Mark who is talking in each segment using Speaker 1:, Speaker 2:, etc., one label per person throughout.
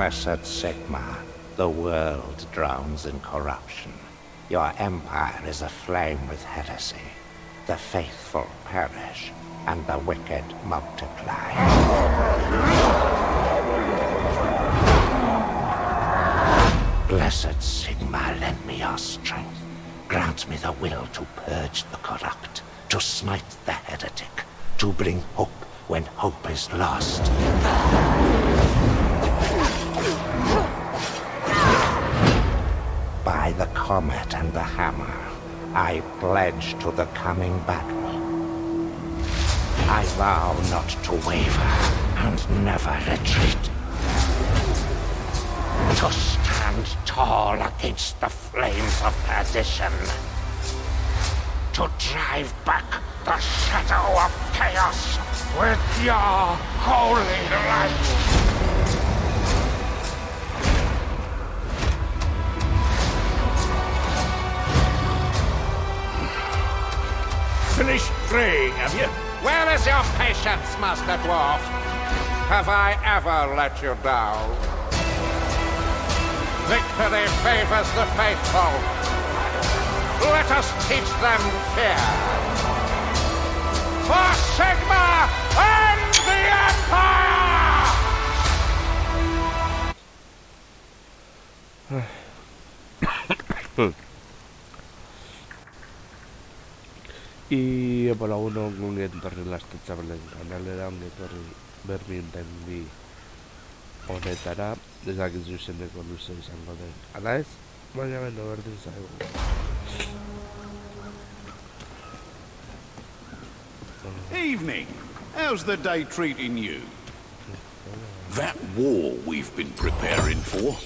Speaker 1: Blessed Sigma, the world drowns in corruption. Your empire is aflame with heresy. The faithful perish, and the wicked multiply. Blessed Sigma, lend me your strength. Grant me the will to purge the corrupt, to smite the heretic, to bring hope when hope is lost. By the comet and the hammer, I pledge to the coming battle. I vow not to waver and never retreat. To stand tall against the flames of perdition. To drive back the shadow of chaos with your holy light.
Speaker 2: Finished praying, have you?
Speaker 1: Where is your patience, Master Dwarf? Have I ever let you down? Victory favors the faithful. Let us teach them fear. For Sigma and the Empire!
Speaker 3: Y por uno con etorri lastatxabelen kanalera ongi etorri berri intendi honetara ezakit zuzeneko luze izango den. Ala ez? Baina beno berdin zaigu.
Speaker 2: Evening. How's the day treating you?
Speaker 4: That war we've been preparing for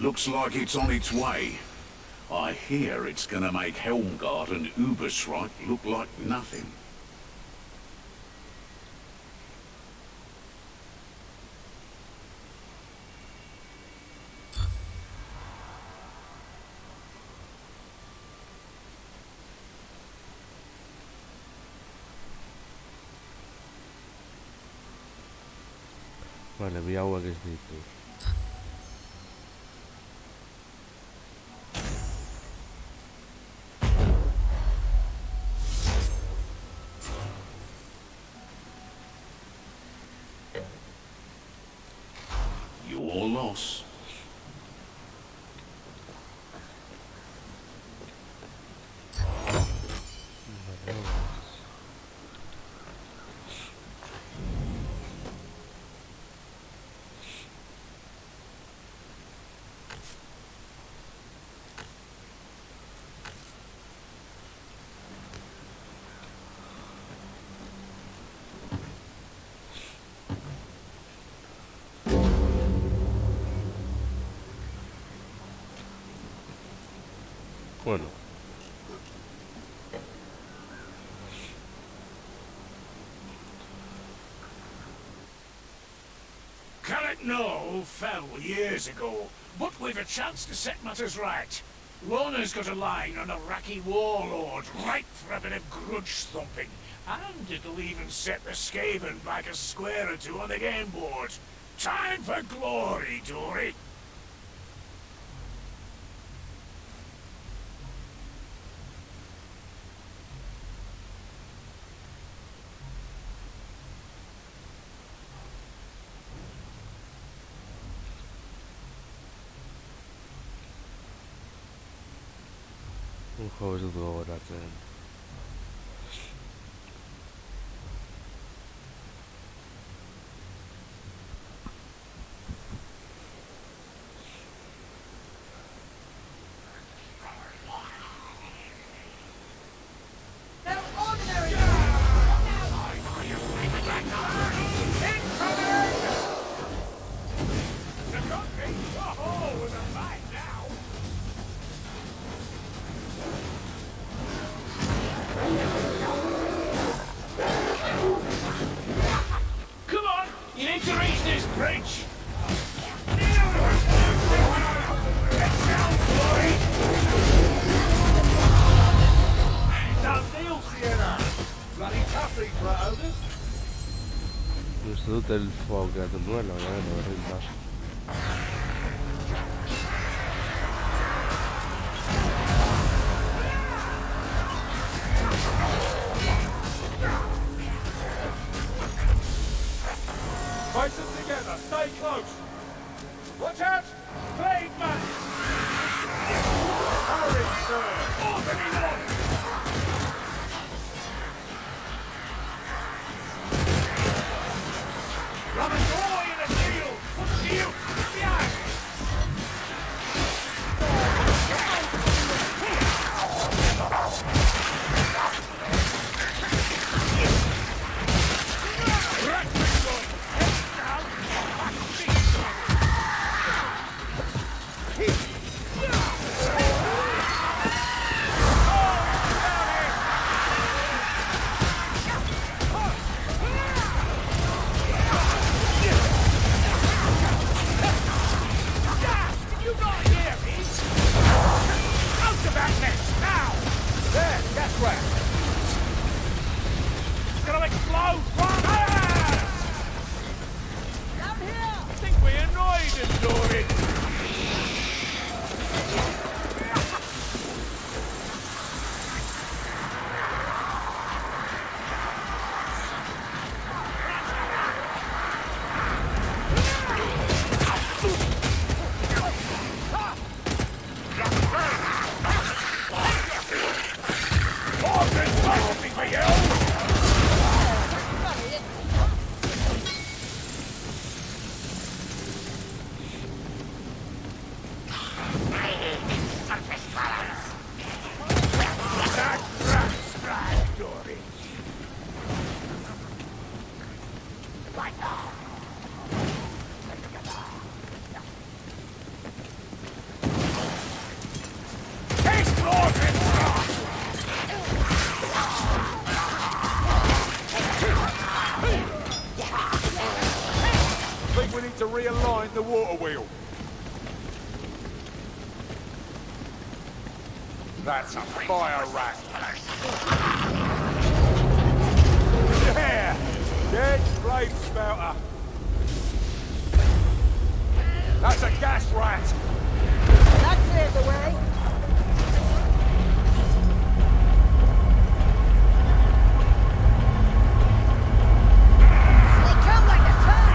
Speaker 4: looks like it's on its way. I hear it's gonna make Helmgard and Ubersreich look like nothing.
Speaker 3: Vale, bi hauek ez ditu.
Speaker 4: Your loss.
Speaker 3: Bueno.
Speaker 2: Carrot Knoll fell years ago, but we've a chance to set matters right. Lorna's got a line on a Raki warlord, ripe for a bit of grudge thumping, and it'll even set the Skaven back a square or two on the game board. Time for glory, Dory.
Speaker 3: Jo, ez dut gogoratzen. Uste dut elfoa aukeratu nuela, baina berdin da.
Speaker 2: Stay close. Watch out! Plague man! Hurry, sir! Open it up! Grab a boy in a shield! Put shield! Behind!
Speaker 5: To realign the water wheel. That's a fire rat. Yeah! Dead flame spouter. That's a gas rat.
Speaker 6: That cleared the way. They come like a tide.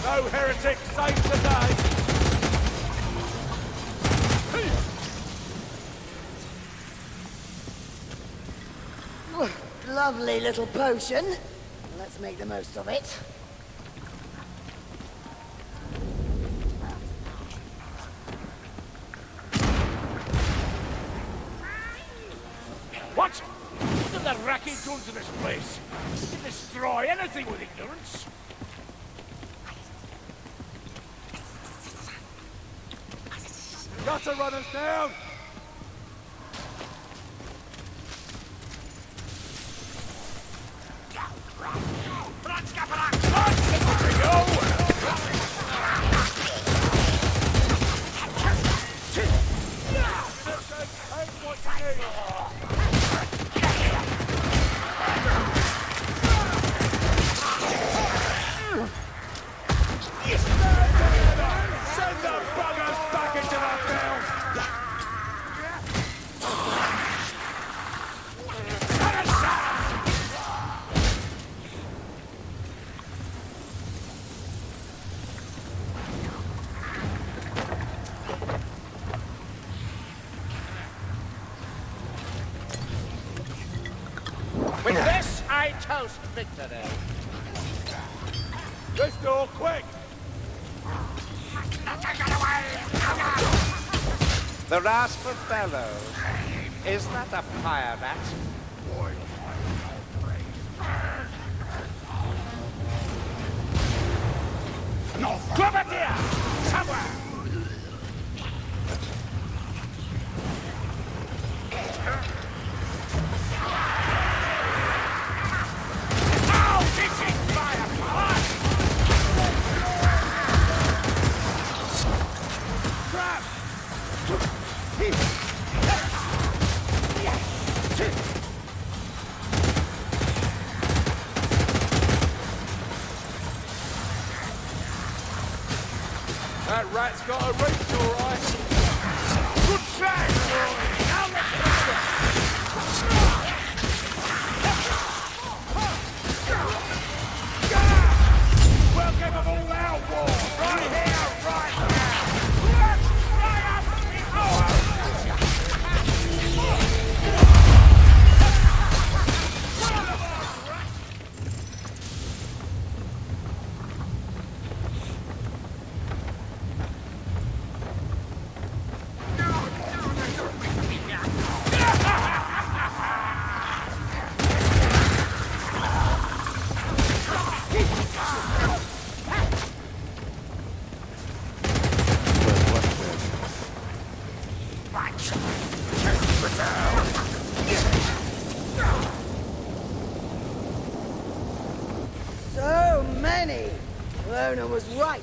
Speaker 5: No heretic saved today.
Speaker 6: Lovely little potion. Let's make the most of it.
Speaker 2: What? What did the racket done to this place? You can destroy anything with ignorance.
Speaker 5: Got to run us down!
Speaker 1: I toast victory.
Speaker 5: This door, quick!
Speaker 1: The rascal bellows. Is that a pirate?
Speaker 2: No, Grenadier! Somewhere! Oh, this is firepower! Trap!
Speaker 5: That rat's got a reach, all right.
Speaker 2: Good try, boy! Now let's we'll give them all our war! Right here, right now! Let's fly up
Speaker 6: So many! Lona was right.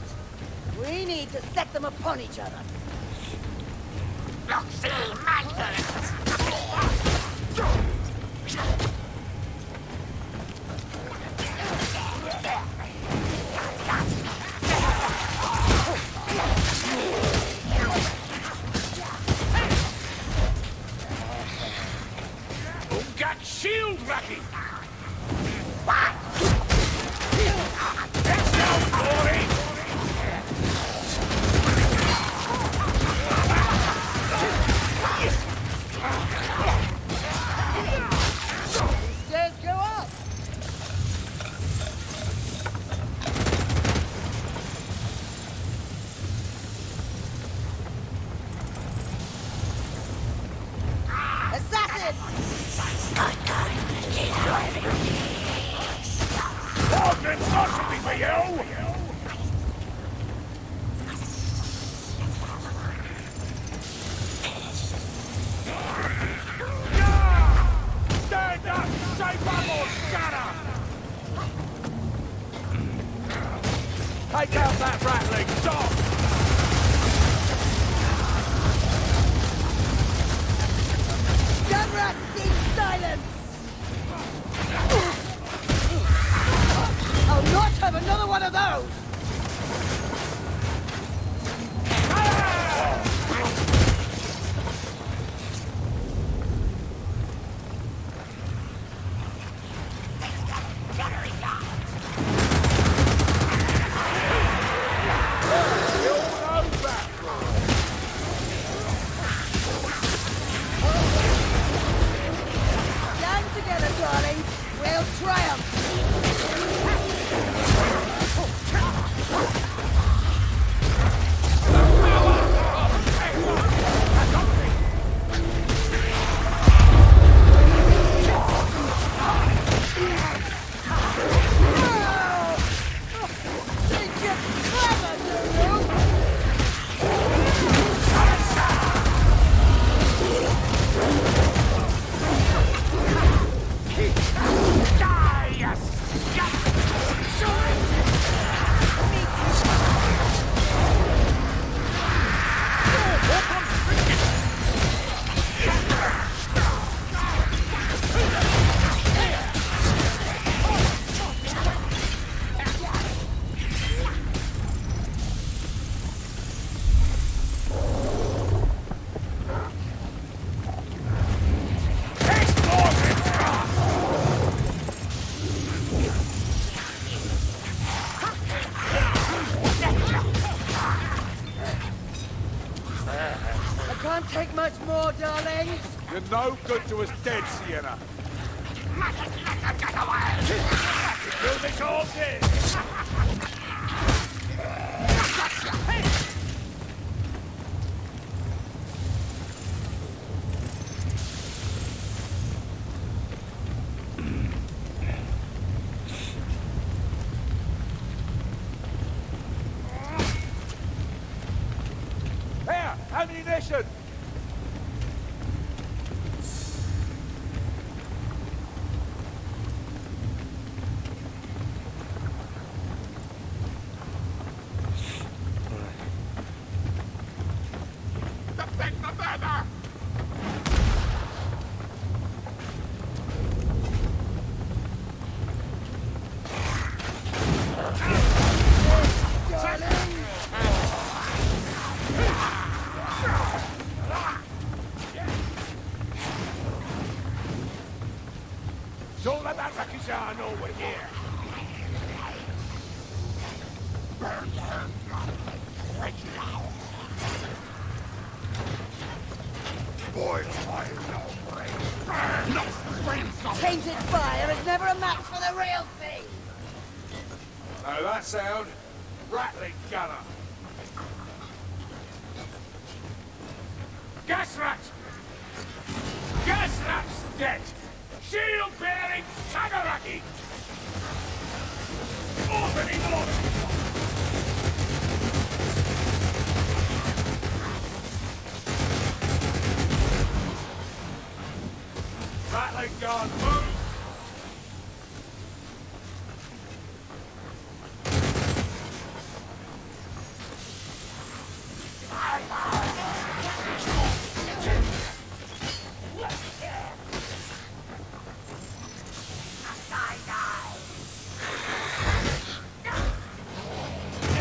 Speaker 6: We need to set them upon each other.
Speaker 2: got shield racking!
Speaker 6: Stairs go up! Assassin!
Speaker 2: Ordnance possibly for you! Stand up! Shape up or scatter!
Speaker 5: Take out that rattling, stop!
Speaker 6: Gunrat, keep silence! I'll not have another one of those! Stand together, darling. We'll triumph! Think you're clever, do you?
Speaker 2: Die, you scum!
Speaker 6: I can't take much more, darling.
Speaker 5: You're no good to us dead, Sienna.
Speaker 2: do this all day.
Speaker 5: Here, ammunition!
Speaker 2: Don't let that Rakizar know we're here.
Speaker 6: Tainted fire is never a match for the real thing!
Speaker 2: Now that sound, rattling gunner. Gas rat! Gas rat's dead! Shield bearing Tagaraki! Opening order! Rattling gun, move!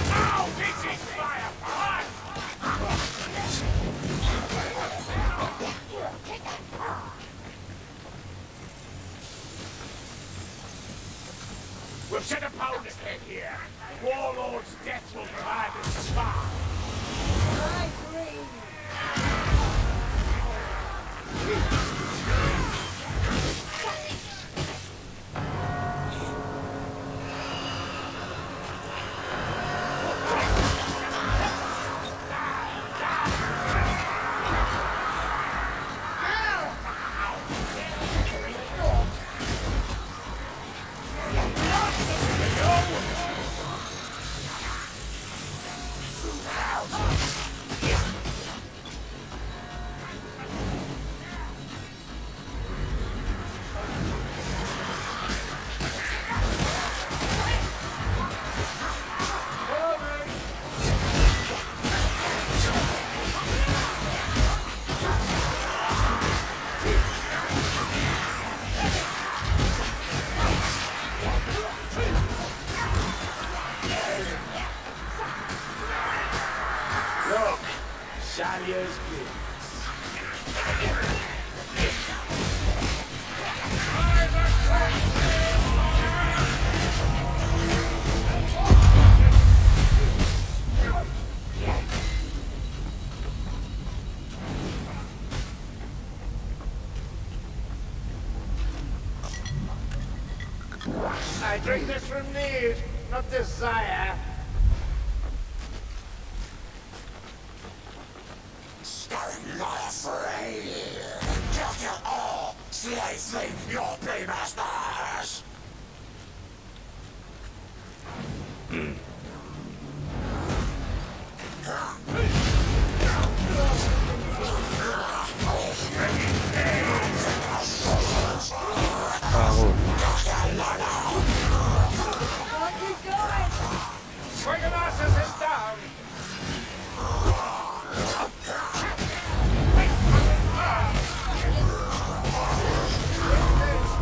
Speaker 2: Now this is fire! We've set a powder keg here. Warlord's death will provide us a spark.
Speaker 6: I agree. Look, Shalia's gifts. I drink this from need, not desire.
Speaker 7: Stone not free! Kill you all! Slaves leave your paymasters!
Speaker 2: Bring him asses down!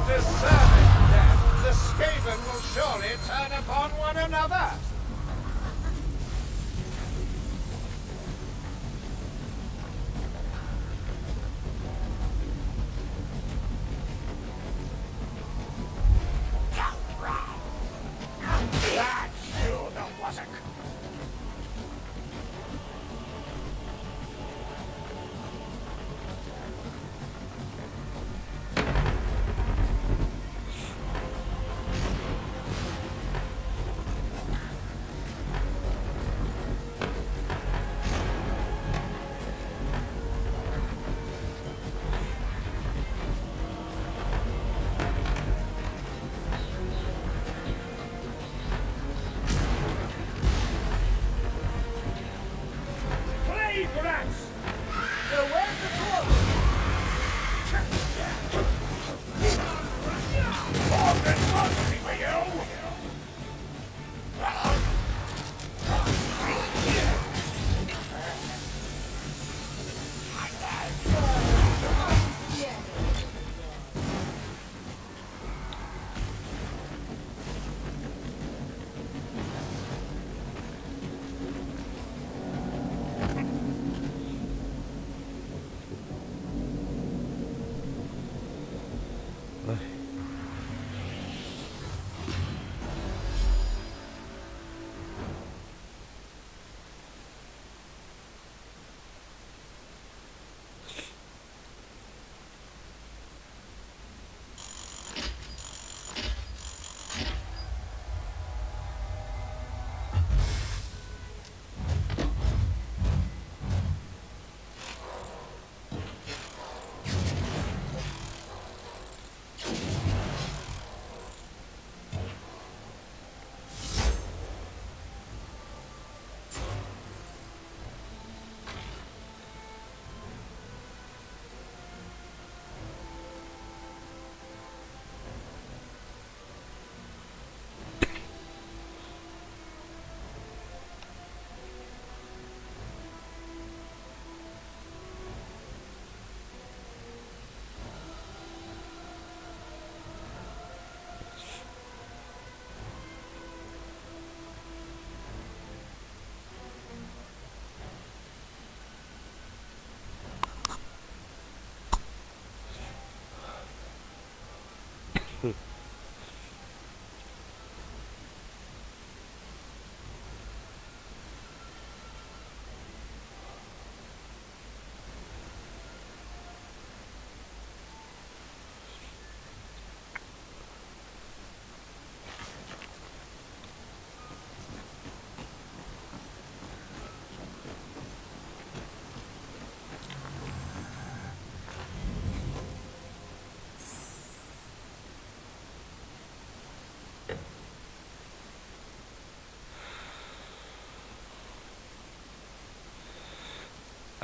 Speaker 2: Deserving death, the Skaven will surely turn upon one another! That's you, the Wazzock!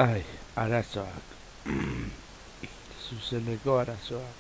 Speaker 3: Ai, arazoak. Zuzeneko arazoak.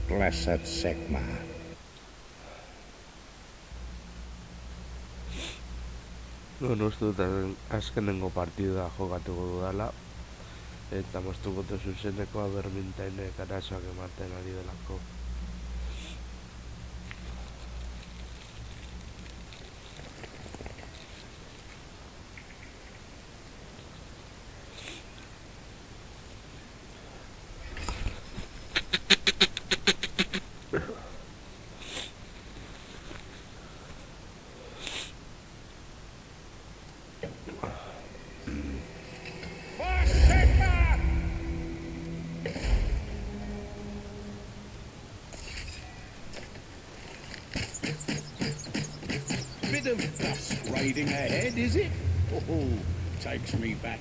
Speaker 1: Blessed Sigma.
Speaker 3: Uste dut azkenengo partida jokatuko dudala. Eta moztuko zuzenekoa Vermintainek arazoak ematen ari delako.
Speaker 4: Bit of dust raiding ahead, is it? Oh, takes me back.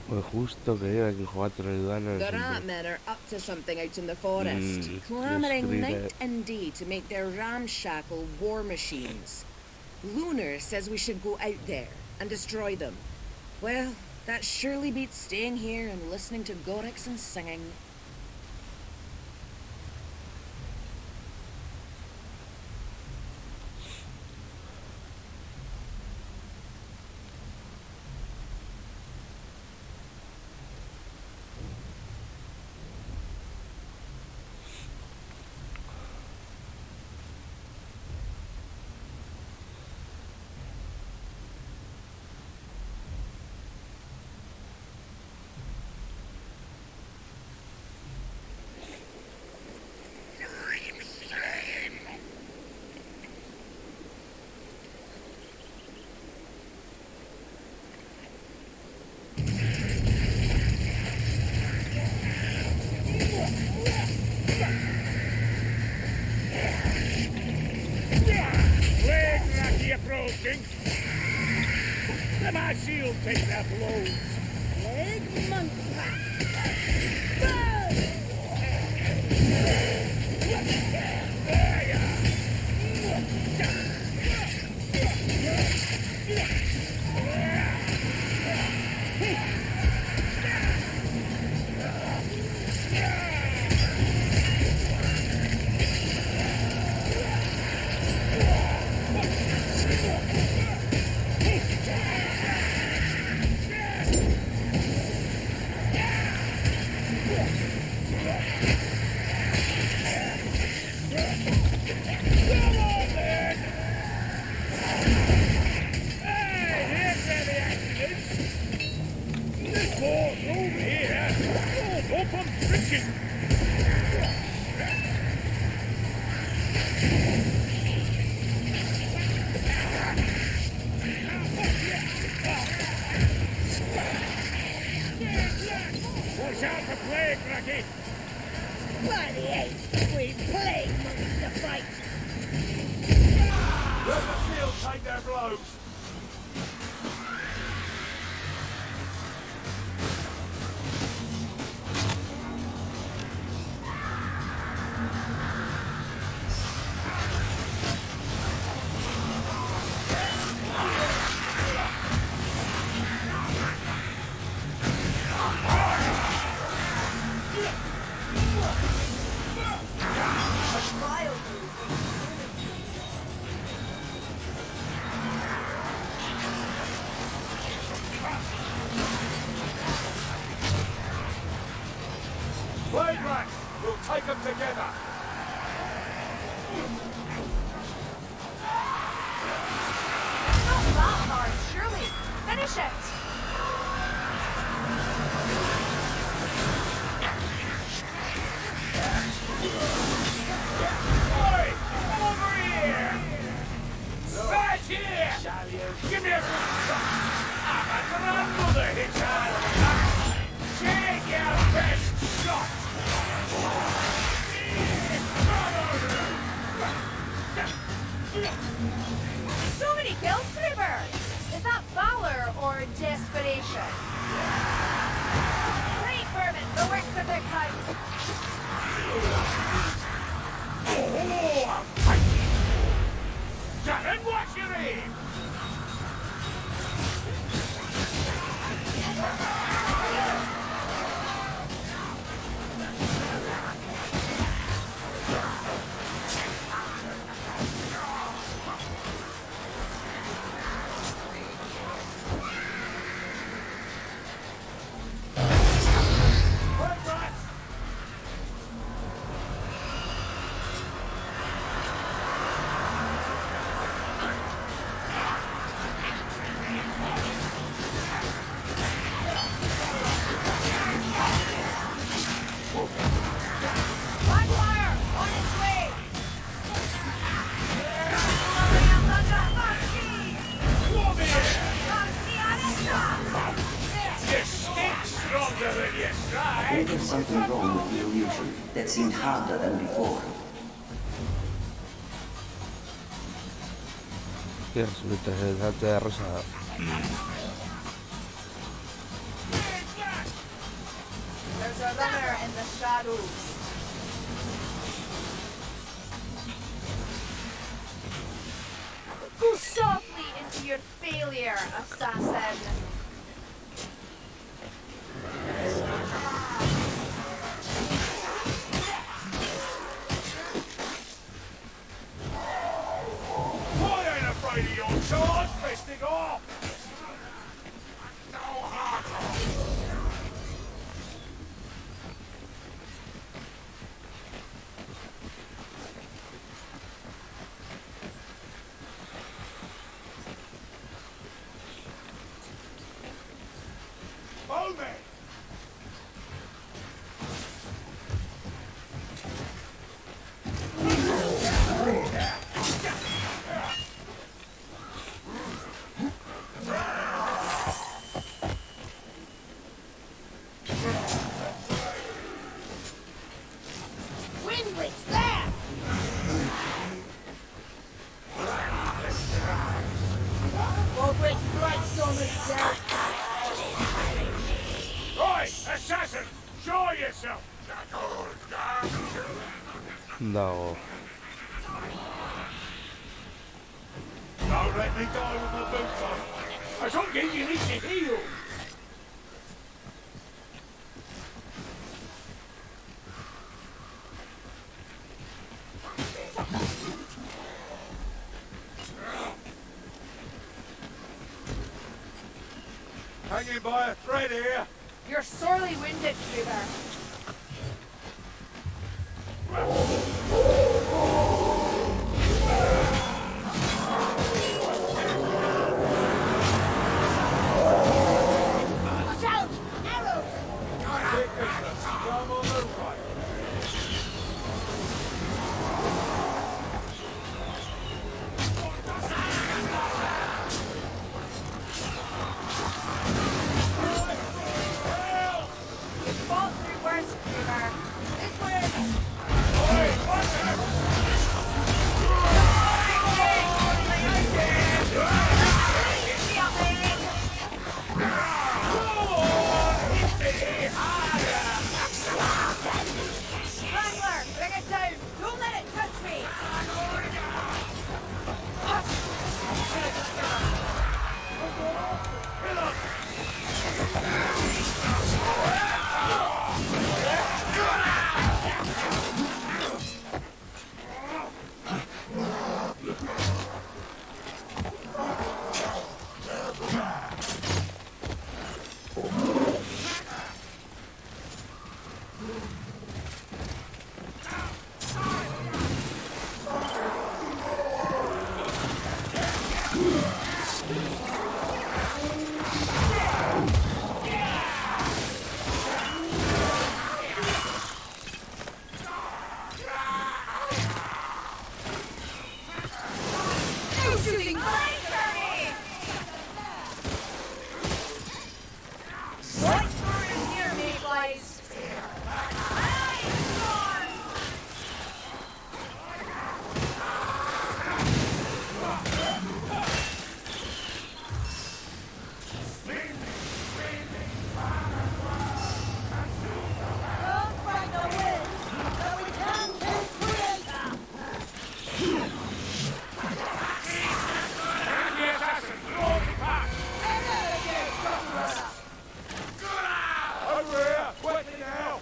Speaker 3: Pues justo que iba aquí jugando en el Dana.
Speaker 8: The rat men are up to something out in the forest, clamoring night and day to make their ramshackle war machines. Lunar says we should go out there and destroy them. Well, that surely beats staying here and listening to Gorixon singing.
Speaker 2: Let my shield take that blow.
Speaker 6: Leg monkey.
Speaker 2: Watch out for plague, Racky!
Speaker 6: Bloody hate! We plague monks to fight!
Speaker 2: Let the field take their blows! Plague rats! We'll take them together!
Speaker 9: Not that hard, surely. Finish it!
Speaker 2: Oi! Come over here! Right here! Give me a good shot! I'm a grandmother hitchhiker! Take your best shot!
Speaker 9: So many kills, Trevor! Is that valor or desperation? Great vermin, the worst of their kind.
Speaker 2: Oh, I'm fighting! Darren, watch your aim!
Speaker 9: Blackfire, on its way! Blowing up under Foxy!
Speaker 2: Come here!
Speaker 9: Foxy on
Speaker 2: You stink stronger than you
Speaker 10: I
Speaker 2: try!
Speaker 10: think there's something wrong with the illusion that seemed harder than before.
Speaker 3: Yes, nyt se tersaa.
Speaker 9: There's a runner in the shadows. Go softly into your failure, assassin.
Speaker 2: I ain't afraid of your charge, fisting off! Hold me!
Speaker 6: Windbridge, there! Bowbridge Brightstorm is dead!
Speaker 2: Oi, assassin! Show yourself!
Speaker 3: No.
Speaker 2: Don't let me die with my boots on! I told you you need to heal! Hanging by a thread here!
Speaker 9: You're sorely wounded, Trevor.
Speaker 6: Watch out!
Speaker 9: Wrangler, bring it down! Don't let it touch me! No shooting! What sort is here, Mayflies?
Speaker 6: Don't fight the wind, but we can kill Creator!
Speaker 5: Over here! Quickly now!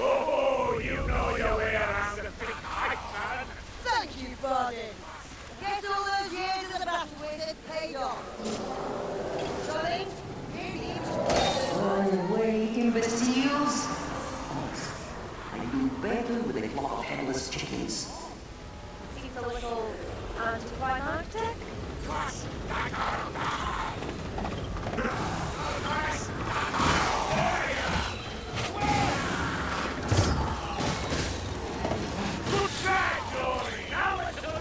Speaker 2: Oh, you know your way around the big python.
Speaker 6: Thank you, Bardin. Guess all those years of the battle wizard paid off. Charlie, you need to...
Speaker 10: Run away, imbeciles! I do better with a flock of headless chickens.
Speaker 9: Seems a little anticlimactic.
Speaker 2: Good try, Dory. Now let's do it.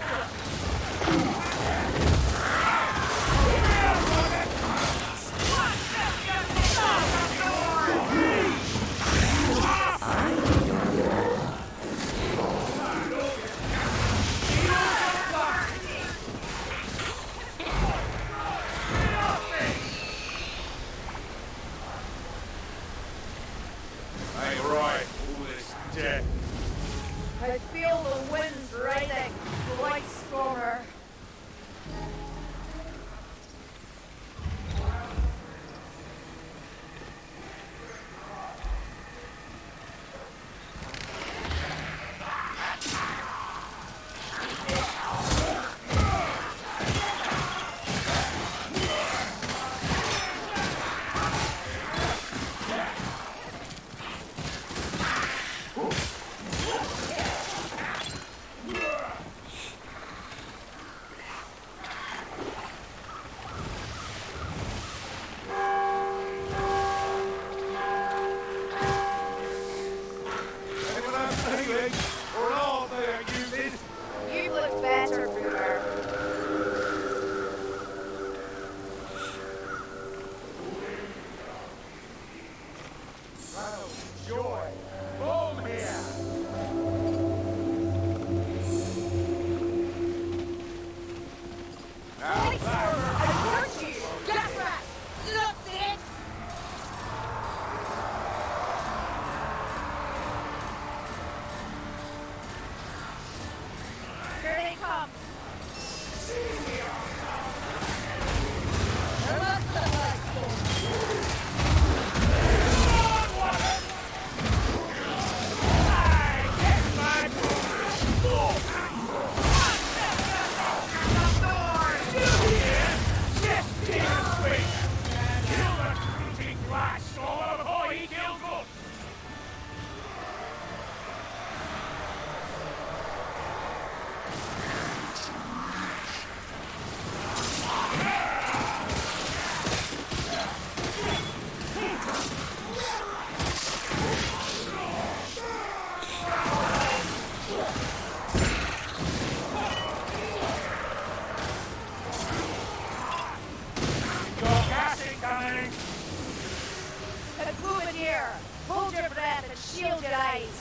Speaker 9: here! Hold your breath and shield your eyes!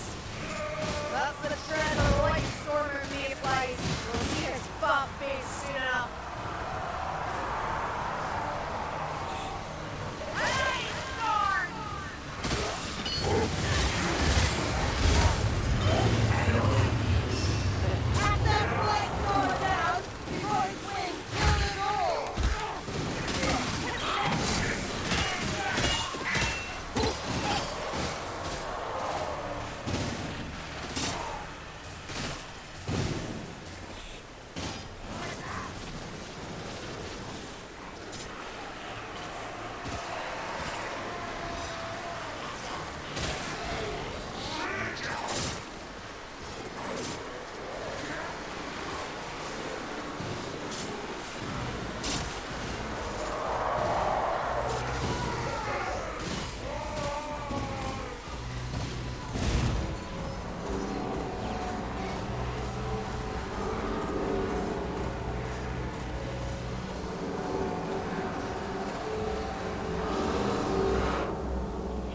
Speaker 9: That's the tread of the light stormer mayflies. We'll see his fat face soon enough. Hey, Storm!
Speaker 6: Have that black door down before his wings kill it all!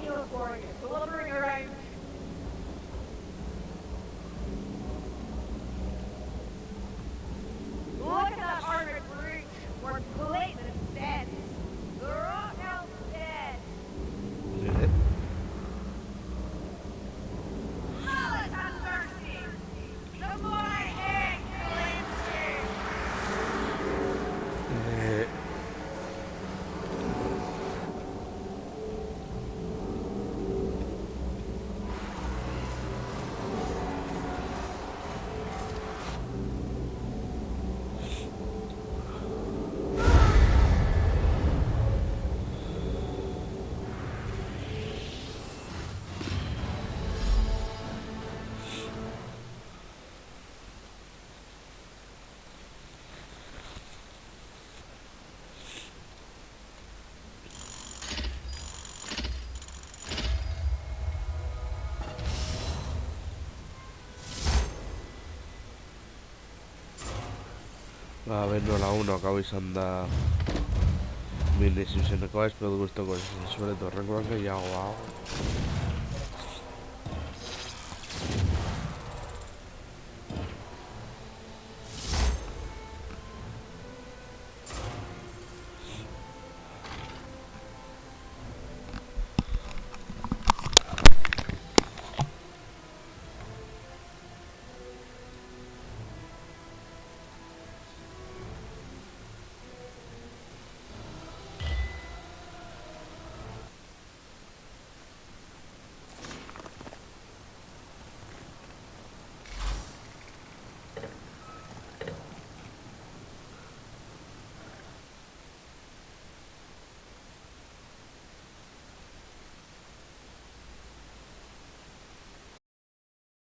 Speaker 9: Shield warrior, delivering around. Look at that armored breach. We're blatant dead. The rock elf's dead.
Speaker 3: Mire.
Speaker 9: Alice have mercy. The more I hate,
Speaker 3: Eh, Nola 1 hau izan da mini zuzeneko, espero gustoko zuzeneko horrengoak gehiago hau.